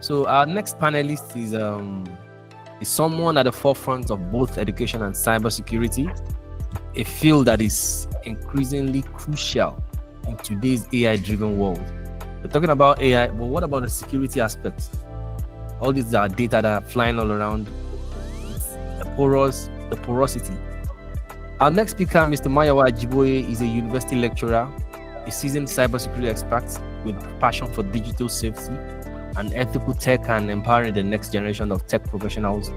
So our next panelist is someone at the forefront of both education and cybersecurity, a field that is increasingly crucial in today's AI-driven world. We're talking about AI, but what about the security aspects? All these are data that are flying all around. It's the porosity. Our next speaker, Mr. Mayowa Ajiboye, is a university lecturer, a seasoned cybersecurity expert with passion for digital safety and ethical tech and empowering the next generation of tech professionals.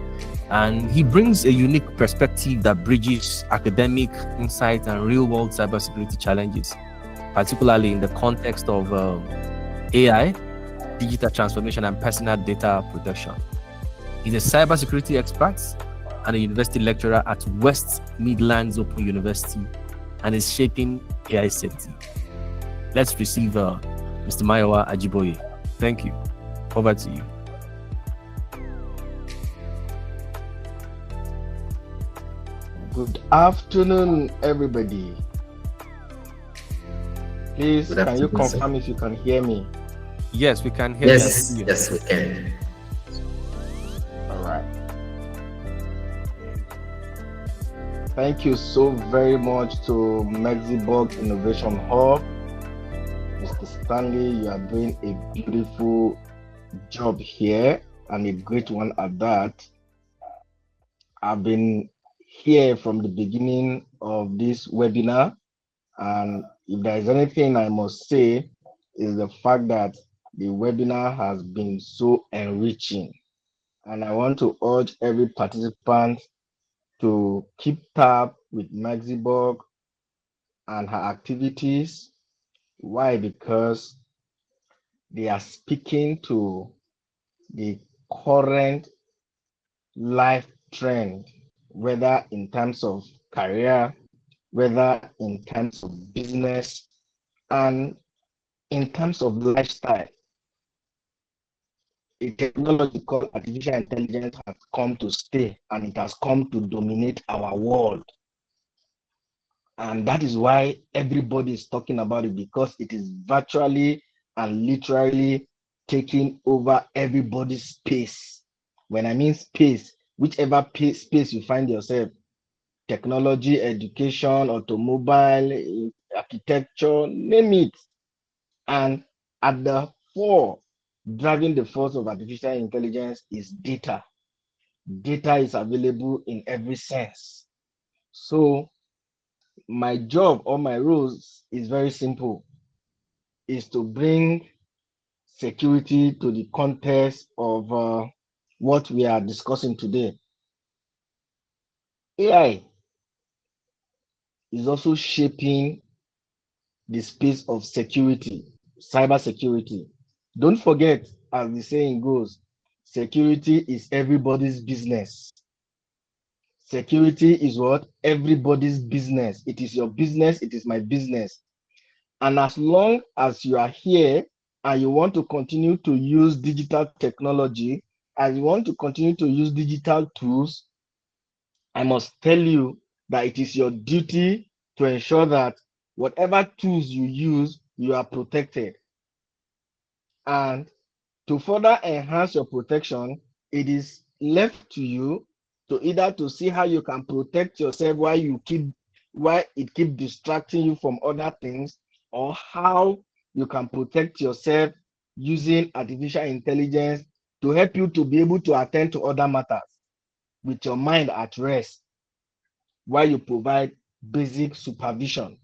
And he brings a unique perspective that bridges academic insight and real-world cybersecurity challenges, particularly in the context of AI, digital transformation, and personal data protection. He's a cybersecurity expert and a university lecturer at West Midlands Open University and is shaping AI safety. Let's receive Mr. Mayowa Ajiboye. Thank you. Over to you. Good afternoon, everybody. Please, can you confirm if you can hear me? Yes, we can hear you. Yes, we can. All right. Thank you so very much to Mexibog Innovation Hub. Mr. Stanley, you are doing a beautiful job here and a great one at that. I've been here from the beginning of this webinar, and if there is anything I must say is the fact that the webinar has been so enriching, and I want to urge every participant to keep tab with Mexibog and her activities. Why? Because they are speaking to the current life trend, whether in terms of career, whether in terms of business, and in terms of lifestyle. A technology called artificial intelligence has come to stay, and it has come to dominate our world. And that is why everybody is talking about it, because it is virtually and literally taking over everybody's space. When I mean space, whichever space you find yourself, technology, education, automobile, architecture, name it. And at the fore, driving the force of artificial intelligence is data. Data is available in every sense. So my job or my roles is very simple, is to bring security to the context of what we are discussing today. AI is also shaping the space of security, cybersecurity. Don't forget, as the saying goes, security is everybody's business. Security is what? Everybody's business. It is your business, it is my business. And as long as you are here and you want to continue to use digital technology, and you want to continue to use digital tools, I must tell you that it is your duty to ensure that whatever tools you use, you are protected. And to further enhance your protection, it is left to you to either to see how you can protect yourself while it keep distracting you from other things, or how you can protect yourself using artificial intelligence to help you to be able to attend to other matters with your mind at rest while you provide basic supervision.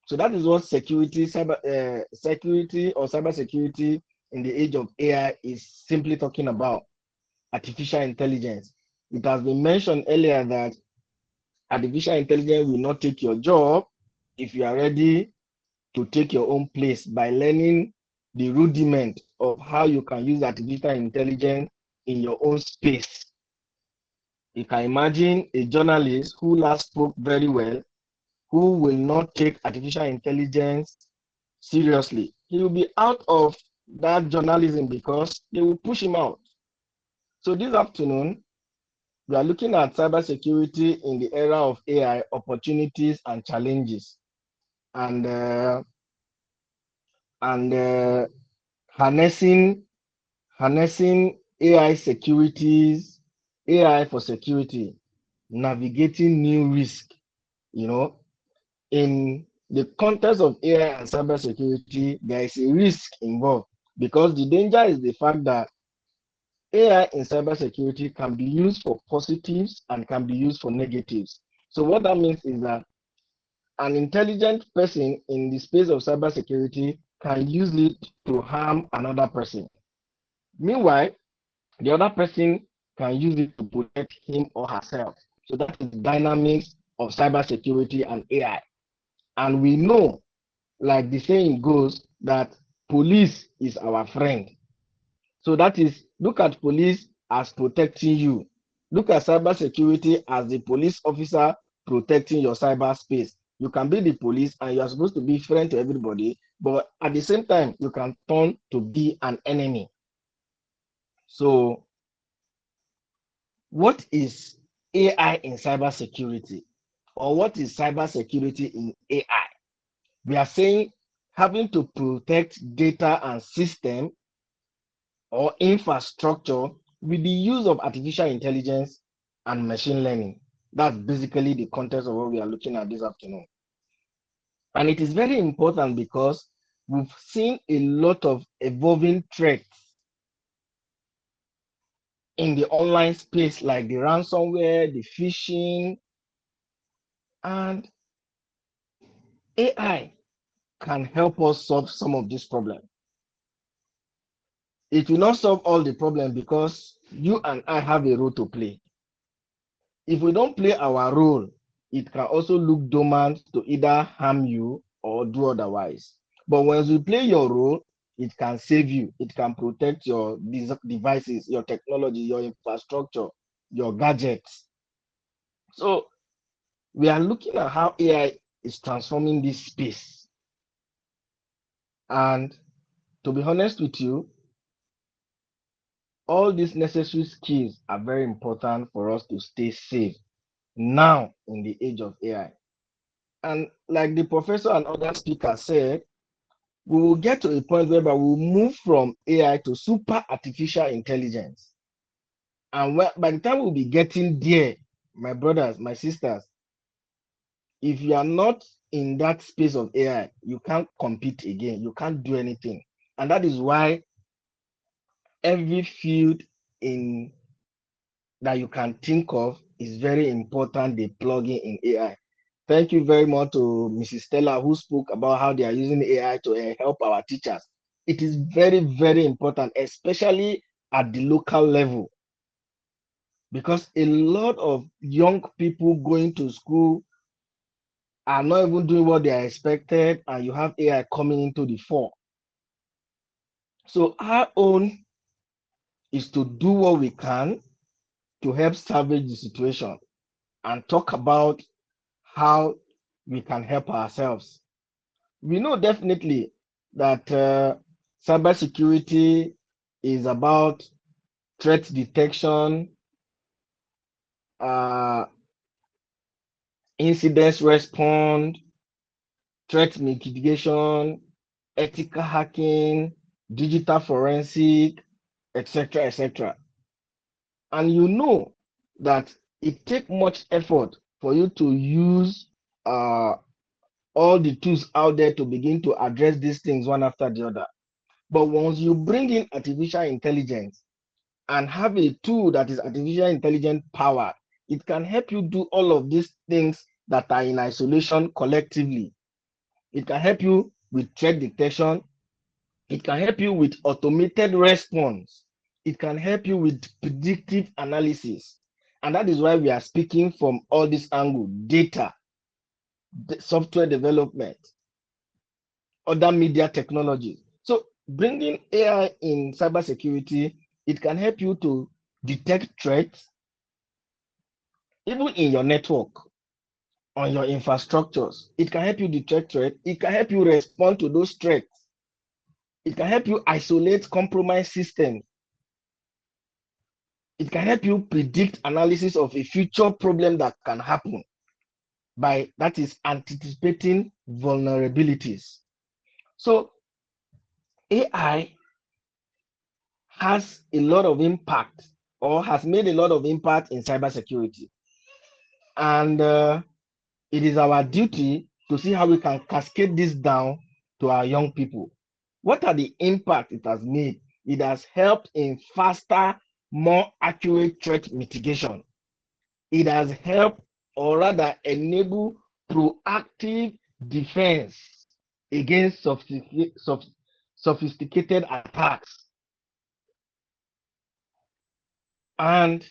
So that is what security or cybersecurity in the age of AI is simply talking about: artificial intelligence. It has been mentioned earlier that artificial intelligence will not take your job if you are ready to take your own place by learning the rudiment of how you can use artificial intelligence in your own space. You can imagine a journalist who last spoke very well, who will not take artificial intelligence seriously. He will be out of that journalism because they will push him out. So this afternoon, we are looking at cybersecurity in the era of AI, opportunities and challenges, and harnessing harnessing AI securities, AI for security, navigating new risk, you know, in the context of AI and cybersecurity, there is a risk involved because the danger is the fact that AI in cybersecurity can be used for positives and can be used for negatives. So what that means is that an intelligent person in the space of cybersecurity can use it to harm another person. Meanwhile, the other person can use it to protect him or herself. So that is the dynamics of cybersecurity and AI. And we know, like the saying goes, that police is our friend. So that is, look at police as protecting you. Look at cybersecurity as the police officer protecting your cyberspace. You can be the police and you are supposed to be friend to everybody, but at the same time, you can turn to be an enemy. So what is AI in cybersecurity? Or what is cybersecurity in AI? We are saying having to protect data and system or infrastructure with the use of artificial intelligence and machine learning. That's basically the context of what we are looking at this afternoon. And it is very important because we've seen a lot of evolving threats in the online space, like the ransomware, the phishing, and AI can help us solve some of these problems. It will not solve all the problems because you and I have a role to play. If we don't play our role, it can also look dormant to either harm you or do otherwise. But once you play your role, it can save you. It can protect your devices, your technology, your infrastructure, your gadgets. So we are looking at how AI is transforming this space. And to be honest with you, all these necessary skills are very important for us to stay safe now in the age of AI. And like the professor and other speakers said, we will get to a point whereby we'll move from AI to super artificial intelligence. And by the time we'll be getting there, my brothers, my sisters, if you are not in that space of AI, you can't compete again. You can't do anything. And that is why every field in that you can think of is very important, the plugging in AI. Thank you very much to Mrs. Stella, who spoke about how they are using AI to help our teachers. It is very, very important, especially at the local level, because a lot of young people going to school are not even doing what they are expected, and you have AI coming into the fore. So our own is to do what we can to help salvage the situation and talk about how we can help ourselves. We know definitely that cybersecurity is about threat detection, uh, incident response, threat mitigation, ethical hacking, digital forensic, etc., etc. And you know that it takes much effort for you to use all the tools out there to begin to address these things one after the other. But once you bring in artificial intelligence and have a tool that is artificial intelligence powered, it can help you do all of these things that are in isolation collectively. It can help you with threat detection. It can help you with automated response. It can help you with predictive analysis. And that is why we are speaking from all this angle: data, software development, other media technologies. So bringing AI in cybersecurity, it can help you to detect threats, even in your network, on your infrastructures. It can help you detect threats. It can help you respond to those threats. It can help you isolate compromised systems. It can help you predict analysis of a future problem that can happen by, that is, anticipating vulnerabilities. So AI has a lot of impact or has made a lot of impact in cybersecurity. And it is our duty to see how we can cascade this down to our young people. What are the impact it has made? It has helped in faster, more accurate threat mitigation. It has helped, or rather enable, proactive defense against sophisticated attacks. And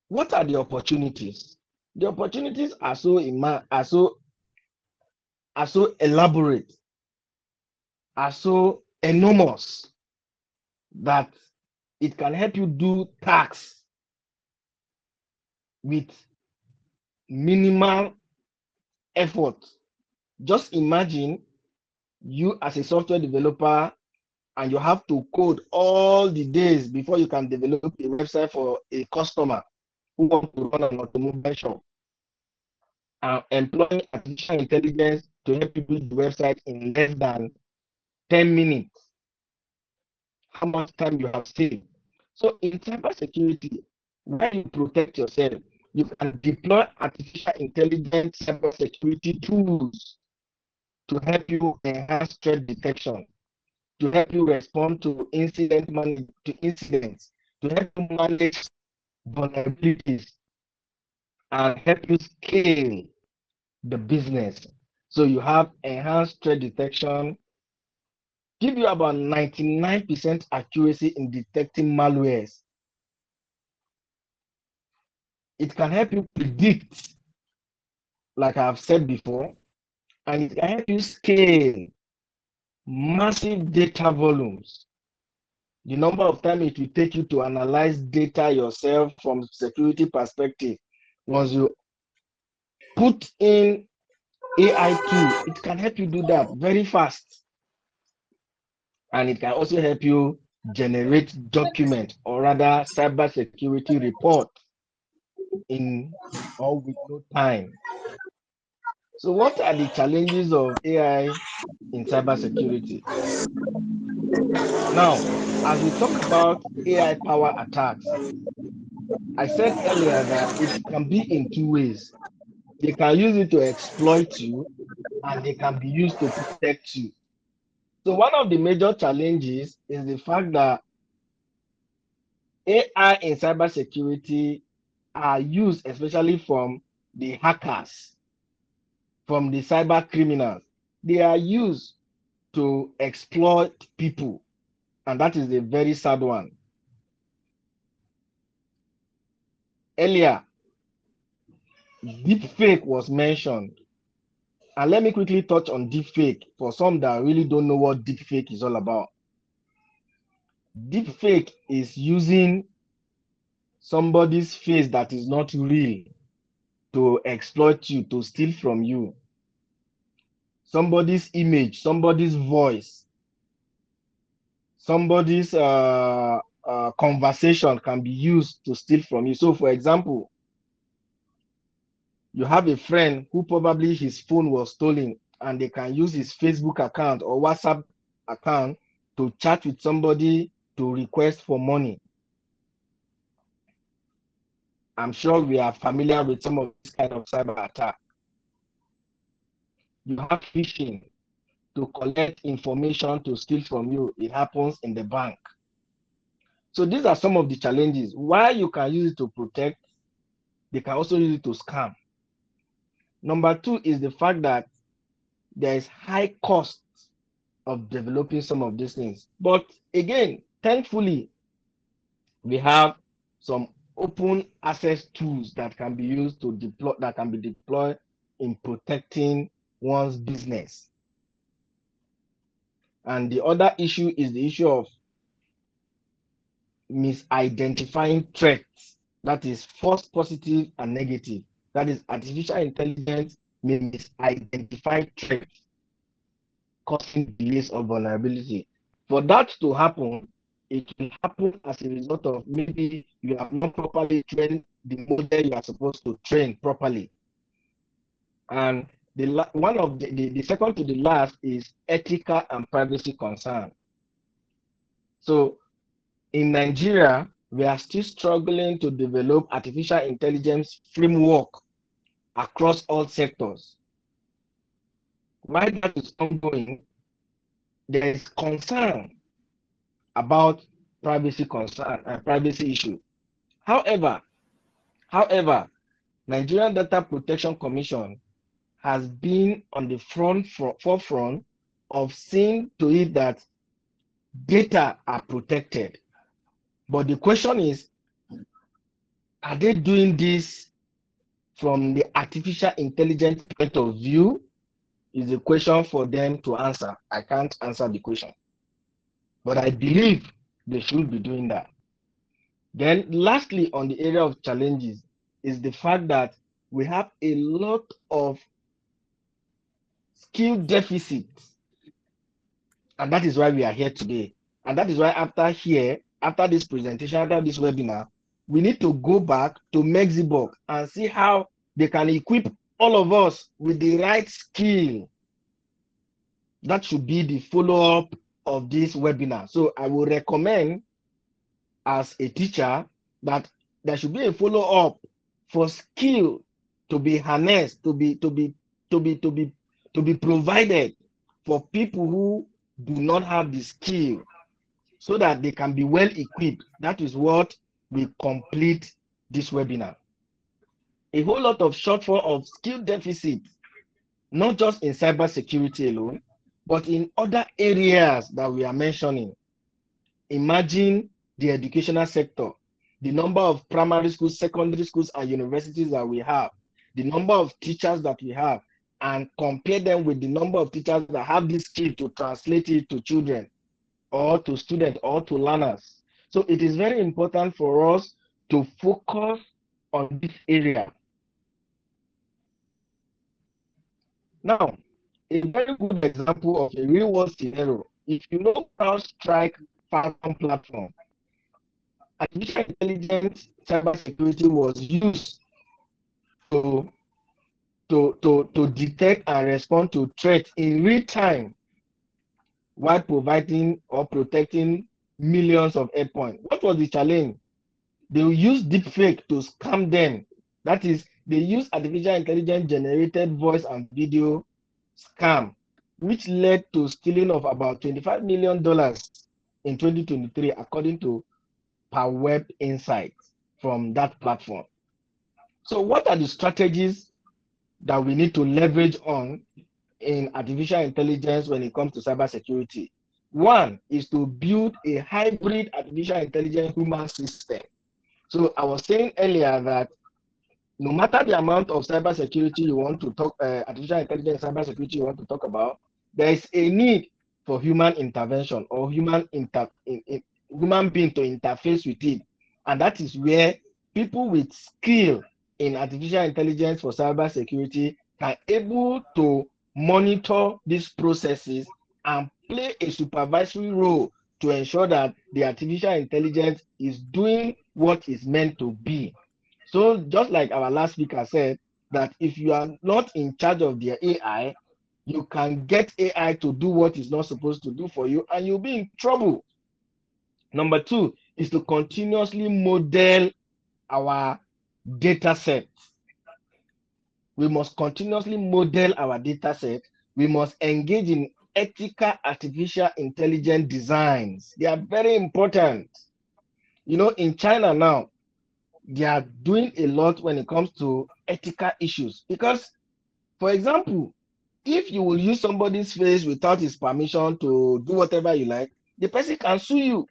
what are the opportunities? The opportunities are so elaborate, are so enormous that it can help you do tasks with minimal effort. Just imagine you as a software developer and you have to code all the days before you can develop a website for a customer who wants to run an automobile shop. Employing artificial intelligence to help you build the website in less than 10 minutes. How much time you have saved? So in cybersecurity, when you protect yourself, you can deploy artificial intelligence cybersecurity tools to help you enhance threat detection, to help you respond to incidents, to help you manage vulnerabilities, and help you scale the business. So you have enhanced threat detection, give you about 99% accuracy in detecting malwares. It can help you predict, like I've said before, and it can help you scale massive data volumes. The number of time it will take you to analyze data yourself from security perspective. Once you put in AI tool, it can help you do that very fast. And it can also help you generate document, or rather cybersecurity report in or with no time. So what are the challenges of AI in cybersecurity? Now, as we talk about AI power attacks, I said earlier that it can be in two ways. They can use it to exploit you, and they can be used to protect you. So one of the major challenges is the fact that AI in cybersecurity are used especially from the hackers, from the cyber criminals. They are used to exploit people, and that is a very sad one. Earlier, deepfake was mentioned, and let me quickly touch on deepfake for some that really don't know what deepfake is all about. Deepfake is using somebody's face that is not real to exploit you, to steal from you. Somebody's image, somebody's voice, somebody's conversation can be used to steal from you. So, for example, you have a friend who probably his phone was stolen, and they can use his Facebook account or WhatsApp account to chat with somebody to request for money. I'm sure we are familiar with some of this kind of cyber attack. You have phishing to collect information to steal from you. It happens in the bank. So these are some of the challenges. While you can use it to protect, they can also use it to scam. Number two is the fact that there is high cost of developing some of these things. But again, thankfully, we have some open access tools that can be used to deploy, that can be deployed in protecting one's business. And the other issue is the issue of misidentifying threats. That is false positive and negative. That is, artificial intelligence may misidentify threats, causing delays or vulnerability. For that to happen, it will happen as a result of maybe you have not properly trained the model you are supposed to train properly. And the second to the last is ethical and privacy concern. So in Nigeria, we are still struggling to develop artificial intelligence framework across all sectors. While that is ongoing, there is concern about privacy issue. However, however, Nigerian Data Protection Commission has been on the forefront of seeing to it that data are protected. But the question is, are they doing this from the artificial intelligence point of view? Is a question for them to answer. I can't answer the question, but I believe they should be doing that. Then lastly, on the area of challenges is the fact that we have a lot of skill deficits, and that is why we are here today. And that is why after this presentation, after this webinar, we need to go back to Mexibog and see how they can equip all of us with the right skill. That should be the follow-up of this webinar. So I will recommend as a teacher that there should be a follow-up for skill to be harnessed, to be provided for people who do not have the skill, so that they can be well equipped. That is what we complete this webinar. A whole lot of shortfall of skill deficit, not just in cybersecurity alone, but in other areas that we are mentioning. Imagine the educational sector, the number of primary schools, secondary schools, and universities that we have, the number of teachers that we have, and compare them with the number of teachers that have this skill to translate it to children or to students or to learners. So it is very important for us to focus on this area. Now, a very good example of a real world scenario, if you know CrowdStrike Falcon platform, artificial intelligence cybersecurity was used to detect and respond to threats in real time while providing or protecting millions of endpoints. What was the challenge? They will use deepfake to scam them. That is, they use artificial intelligence generated voice and video scam, which led to stealing of about $25 million in 2023, according to Per Web Insights from that platform. So what are the strategies that we need to leverage on in artificial intelligence when it comes to cybersecurity? One is to build a hybrid artificial intelligence human system. So I was saying earlier that no matter the amount of cybersecurity you want to talk, artificial intelligence cybersecurity you want to talk about, there is a need for human intervention or human being to interface with it. And that is where people with skill in artificial intelligence for cybersecurity are able to monitor these processes and play a supervisory role to ensure that the artificial intelligence is doing what it's meant to be. So just like our last speaker said, that if you are not in charge of the AI, you can get AI to do what it's not supposed to do for you, and you'll be in trouble. Number two is to continuously model our data set. We must continuously model our data set. We must engage in ethical artificial intelligence designs. They are very important. You know, in China now, they are doing a lot when it comes to ethical issues. Because, for example, if you will use somebody's face without his permission to do whatever you like, the person can sue you.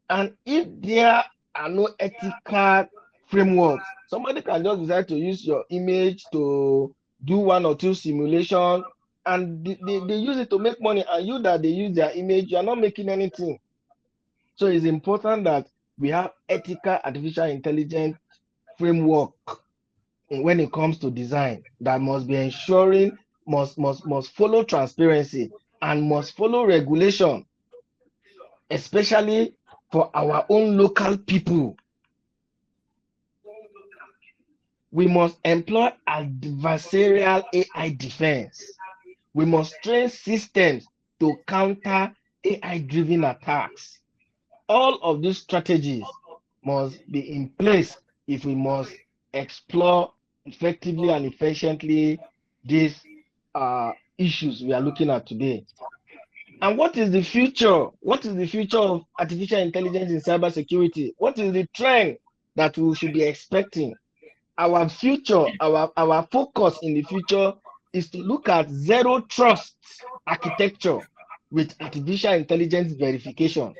And if there are no ethical frameworks, somebody can just decide to use your image to do one or two simulations, and they use it to make money, and you that they use their image, you are not making anything. So it's important that we have ethical artificial intelligence framework when it comes to design that must be ensuring, must follow transparency and must follow regulation, especially for our own local people. We must employ adversarial AI defense. We must train systems to counter AI-driven attacks. all of these strategies must be in place if we must explore effectively and efficiently these issues we are looking at today. And what is the future? What is the future of artificial intelligence in cybersecurity? What is the trend that we should be expecting? Our future, our focus in the future is to look at zero trust architecture with artificial intelligence verification.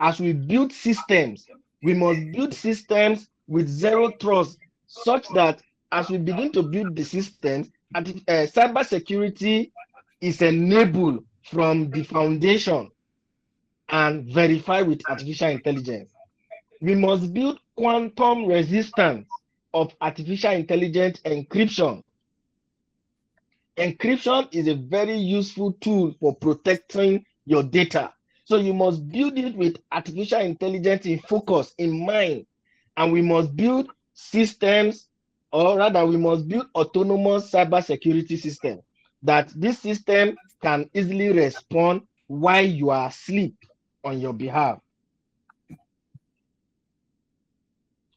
As we build systems, we must build systems with zero trust, such that as we begin to build the systems, cybersecurity is enabled from the foundation and verify with artificial intelligence. We must build quantum resistance of artificial intelligence encryption. Encryption is a very useful tool for protecting your data. So you must build it with artificial intelligence in focus, in mind, and we must build systems, or rather we must build autonomous cybersecurity system, that this system can easily respond while you are asleep on your behalf.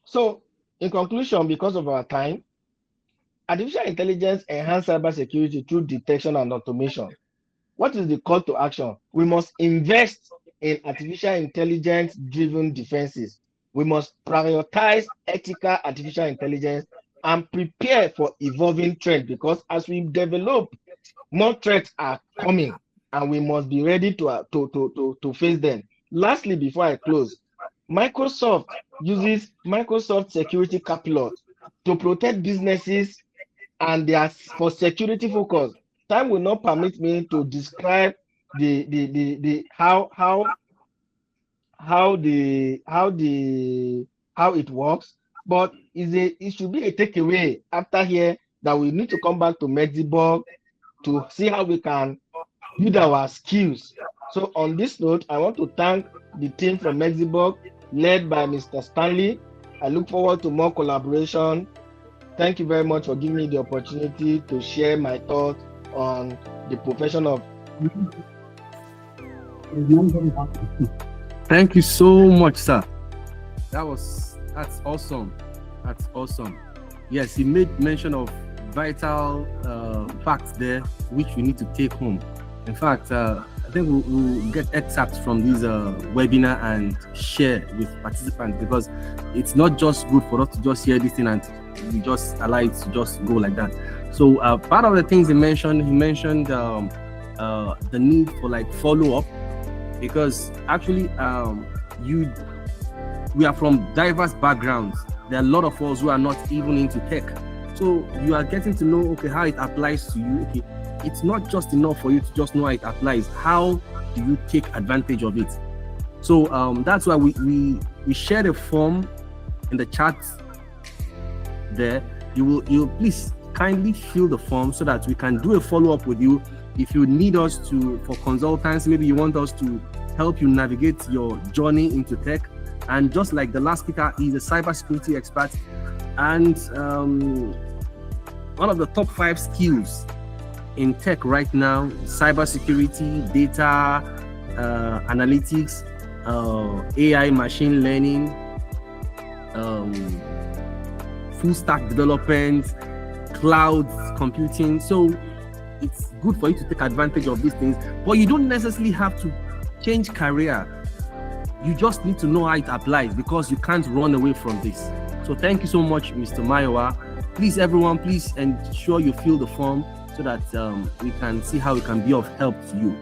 So in conclusion, because of our time, artificial intelligence enhances cybersecurity through detection and automation. What is the call to action? We must invest in artificial intelligence-driven defenses. We must prioritize ethical artificial intelligence and prepare for evolving threats, because as we develop, more threats are coming, and we must be ready to face them. Lastly, before I close, Microsoft uses Microsoft Security Copilot to protect businesses, and they are for security focus. Time will not permit me to describe how it works, but it should be a takeaway after here that we need to come back to Mexibog to see how we can build our skills. So on this note, I want to thank the team from Mexibog, led by Mr. Stanley. I look forward to more collaboration. Thank you very much for giving me the opportunity to share my thoughts on the profession of. Thank you so much, sir. That's awesome. That's awesome. Yes, he made mention of vital facts there, which we need to take home. In fact, I think we'll get excerpts from this webinar and share with participants, because it's not just good for us to just hear this thing and we just allow it to just go like that. So part of the things he mentioned the need for like follow-up, because actually we are from diverse backgrounds. There are a lot of us who are not even into tech. So you are getting to know, okay, how it applies to you. Okay, it's not just enough for you to just know how it applies. How do you take advantage of it? So that's why we share the form in the chat there. You'll please kindly fill the form so that we can do a follow-up with you. If you need us for consultants, maybe you want us to help you navigate your journey into tech. And just like the last speaker, he's a cybersecurity expert, and one of the top 5 skills in tech right now: cybersecurity, data analytics, AI, machine learning, full stack development, cloud computing. So it's good for you to take advantage of these things, but you don't necessarily have to change career. You just need to know how it applies, because you can't run away from this. So thank you so much, Mr. Mayowa. Please, everyone, please ensure you fill the form so that we can see how we can be of help to you.